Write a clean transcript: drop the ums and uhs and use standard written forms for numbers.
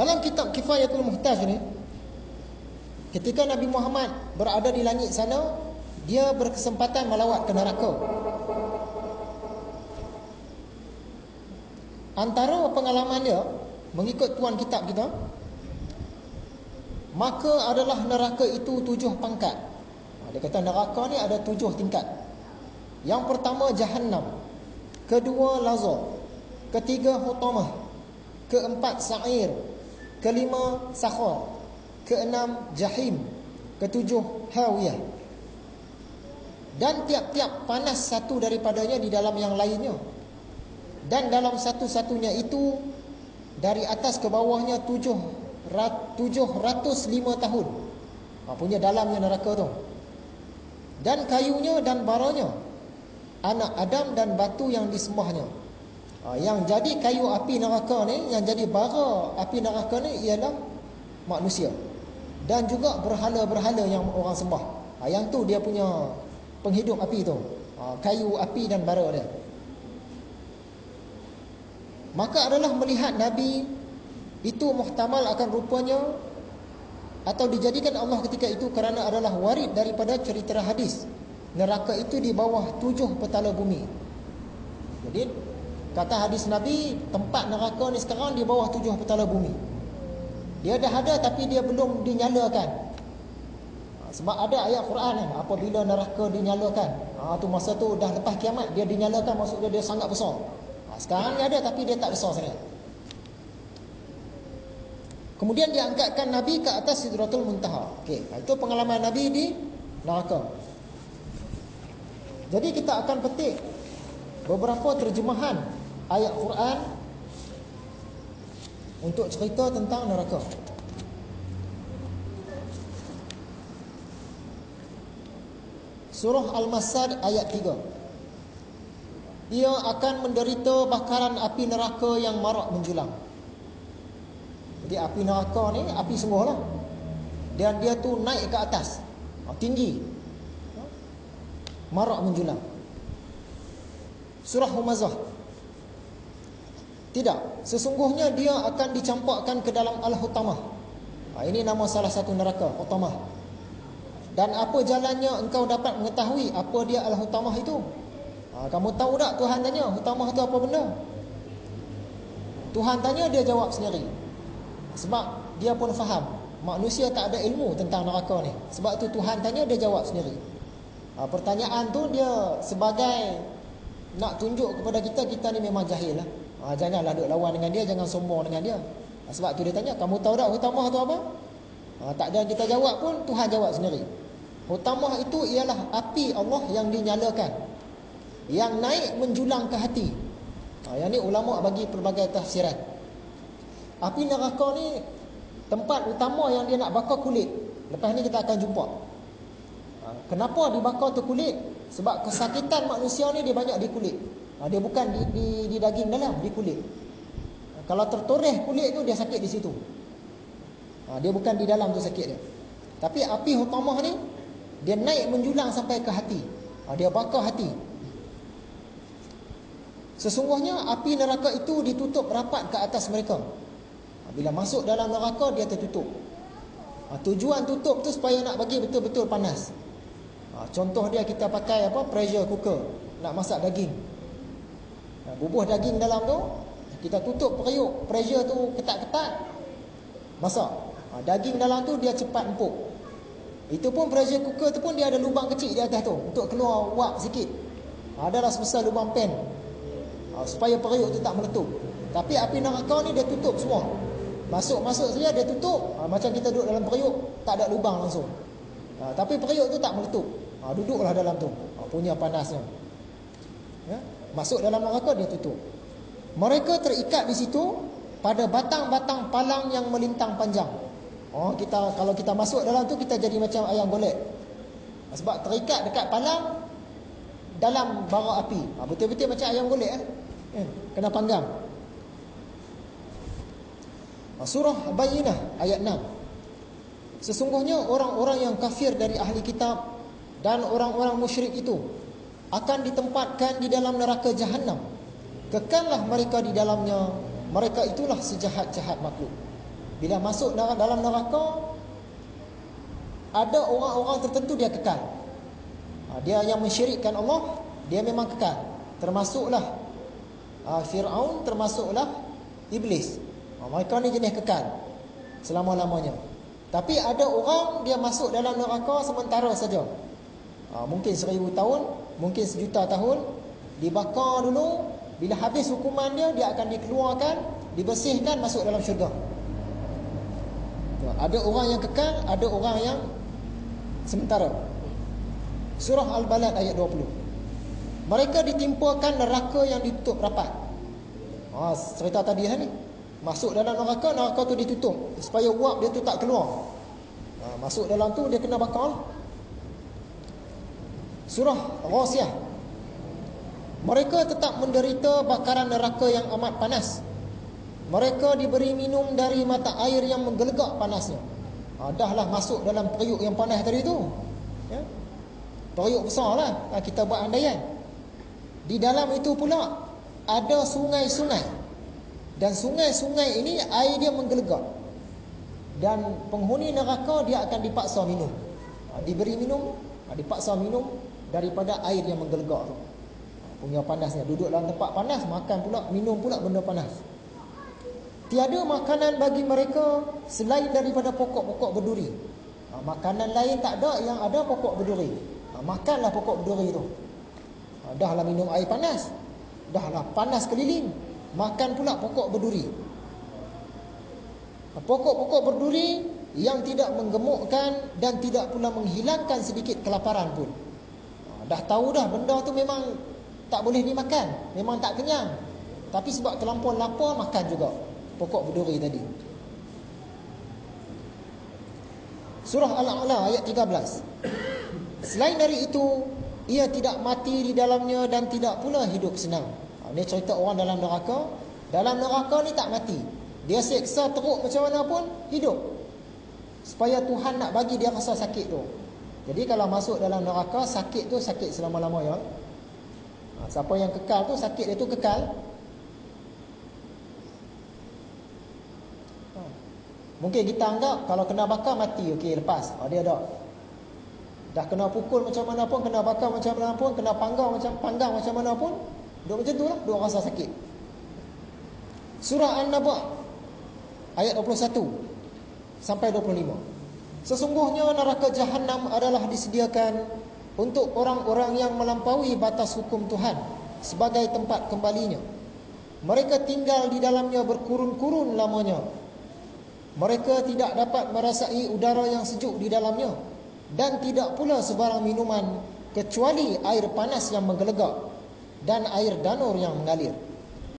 Dalam kitab Kifayatul Muhtaj ni, ketika Nabi Muhammad berada di langit sana, dia berkesempatan melawat ke neraka. Antara pengalaman dia mengikut tuan kitab kita, maka adalah neraka itu 7 pangkat. Dia kata neraka ni ada 7 tingkat. Yang pertama Jahannam, kedua Lazar, ketiga Hutamah, keempat Sa'ir, kelima Sakhar, keenam Jahim, ketujuh Hawiyah. Dan tiap-tiap panas satu daripadanya di dalam yang lainnya. Dan dalam satu-satunya itu, dari atas ke bawahnya 705 tahun. Punya dalamnya neraka tu. Dan kayunya dan baranya, anak Adam dan batu yang disembahnya. Yang jadi kayu api neraka ni, yang jadi bara api neraka ni ialah manusia. Dan juga berhala-berhala yang orang sembah. Yang tu dia punya penghidup api tu. Kayu api dan bara dia. Maka adalah melihat Nabi itu muhtamal akan rupanya, atau dijadikan Allah ketika itu kerana adalah warid daripada cerita hadis. Neraka itu di bawah 7 petala bumi. Jadi kata hadis Nabi, tempat neraka ni sekarang di bawah 7 petala bumi. Dia dah ada tapi dia belum dinyalakan. Sebab ada ayat Quran kan, apabila neraka dinyalakan, tu masa tu dah lepas kiamat, dia dinyalakan, maksudnya dia sangat besar. Sekarang ni ada tapi dia tak besar sangat. Kemudian dia angkatkan Nabi ke atas Sidratul Muntaha. Okey, itu pengalaman Nabi di neraka. Jadi kita akan petik beberapa terjemahan ayat Quran untuk cerita tentang neraka. Surah Al-Masad ayat 3. Ia akan menderita bakaran api neraka yang marak menjulang. Jadi api neraka ni api sungguh lah. Dan dia tu naik ke atas, tinggi, marak menjulang. Surah Humazah. Tidak, sesungguhnya dia akan dicampakkan ke dalam Al-Hutamah. Ini nama salah satu neraka, Hutamah. Dan apa jalannya engkau dapat mengetahui apa dia Al-Hutamah itu? Kamu tahu tak? Tuhan tanya, Hutamah itu apa benda? Tuhan tanya, dia jawab sendiri. Sebab dia pun faham manusia tak ada ilmu tentang neraka ni. Sebab tu Tuhan tanya, dia jawab sendiri. Pertanyaan tu dia sebagai nak tunjuk kepada kita, kita ni memang jahil lah. Janganlah duk lawan dengan dia, jangan sombong dengan dia. Sebab tu dia tanya, kamu tahu tak Hutamah tu apa? Tak ada kita jawab pun, Tuhan jawab sendiri. Hutamah itu ialah api Allah yang dinyalakan, yang naik menjulang ke hati. Yang ni ulama bagi pelbagai tafsiran. Api neraka ni tempat utama yang dia nak bakar kulit. Lepas ni kita akan jumpa kenapa dibakar tu kulit. Sebab kesakitan manusia ni dia banyak di kulit. Dia bukan di daging dalam, di kulit. Kalau tertoreh kulit tu, dia sakit di situ. Dia bukan di dalam tu sakit dia. Tapi api Hutamah ni, dia naik menjulang sampai ke hati. Dia bakar hati. Sesungguhnya api neraka itu ditutup rapat ke atas mereka. Bila masuk dalam neraka, dia tertutup. Tujuan tutup tu supaya nak bagi betul-betul panas. Contoh dia, kita pakai pressure cooker nak masak daging. Bubuh daging dalam tu, kita tutup periuk, pressure tu ketat-ketat, masak. Daging dalam tu dia cepat empuk. Itu pun pressure cooker tu pun dia ada lubang kecil di atas tu untuk keluar wap sikit. Adalah sebesar lubang pen, supaya periuk tu tak meletup. Tapi api neraka ni dia tutup semua. Masuk-masuk saja dia tutup. Macam kita duduk dalam periuk, tak ada lubang langsung. Tapi periuk tu tak meletup. Duduklah dalam tu, punya panasnya. Masuk dalam neraka, dia tutup. Mereka terikat di situ pada batang-batang palang yang melintang panjang. Kalau kita masuk dalam tu, kita jadi macam ayam golek. Sebab terikat dekat palang dalam bara api. Betul-betul macam ayam golek kena panggang. Surah Bayyinah ayat 6. Sesungguhnya orang-orang yang kafir dari ahli kitab dan orang-orang musyrik itu akan ditempatkan di dalam neraka Jahannam. Kekallah mereka di dalamnya. Mereka itulah sejahat-jahat makhluk. Bila masuk dalam neraka, ada orang-orang tertentu dia kekal. Dia yang mensyirikkan Allah, dia memang kekal. Termasuklah Fir'aun, termasuklah Iblis. Mereka ni jenis kekal selama-lamanya. Tapi ada orang dia masuk dalam neraka sementara saja. Mungkin 1000 tahun, mungkin 1,000,000 tahun. Dibakar dulu, bila habis hukuman dia, dia akan dikeluarkan, dibersihkan, masuk dalam syurga. Ada orang yang kekal, ada orang yang sementara. Surah Al-Balad ayat 20. Mereka ditimpakan neraka yang ditutup rapat. Cerita tadi ni. Masuk dalam neraka, neraka tu ditutup supaya uap dia tu tak keluar. Masuk dalam tu dia kena bakar. Surah Ghasiyah. Mereka tetap menderita bakaran neraka yang amat panas. Mereka diberi minum dari mata air yang menggelegak panasnya. Dahlah masuk dalam periuk yang panas tadi tu, ya? Periuk besar lah, kita buat andaian. Di dalam itu pula ada sungai-sungai. Dan sungai-sungai ini air dia menggelegak. Dan penghuni neraka dia akan dipaksa minum. Diberi minum, dipaksa minum daripada air yang menggelegak tu. Punya panasnya. Duduk dalam tempat panas, makan pula, minum pula benda panas. Tiada makanan bagi mereka selain daripada pokok-pokok berduri. Makanan lain tak ada, yang ada pokok berduri. Makanlah pokok berduri tu. Dahlah minum air panas, dahlah panas keliling, makan pula pokok berduri. Pokok-pokok berduri yang tidak menggemukkan dan tidak pula menghilangkan sedikit kelaparan pun. Dah tahu dah benda tu memang tak boleh dimakan, memang tak kenyang. Tapi sebab terlampau lapar, makan juga pokok berduri tadi. Surah Al-A'la ayat 13. Selain dari itu, ia tidak mati di dalamnya dan tidak pula hidup senang. Ini cerita orang dalam neraka. Dalam neraka ni tak mati. Dia seksa teruk macam mana pun hidup. Supaya Tuhan nak bagi dia rasa sakit tu. Jadi kalau masuk dalam neraka, sakit tu sakit selama-lamanya. Siapa yang kekal tu, sakit dia tu kekal. Mungkin kita anggap kalau kena bakar mati, okey lepas. Dia ada. Dah kena pukul macam mana pun, kena bakar macam mana pun, kena panggang macam mana pun, duk macam tu lah, duk rasa sakit. Surah An-Naba ayat 21 sampai 25. Sesungguhnya neraka Jahannam adalah disediakan untuk orang-orang yang melampaui batas hukum Tuhan sebagai tempat kembalinya. Mereka tinggal di dalamnya berkurun-kurun lamanya. Mereka tidak dapat merasai udara yang sejuk di dalamnya, dan tidak pula sebarang minuman kecuali air panas yang menggelegak dan air danur yang mengalir.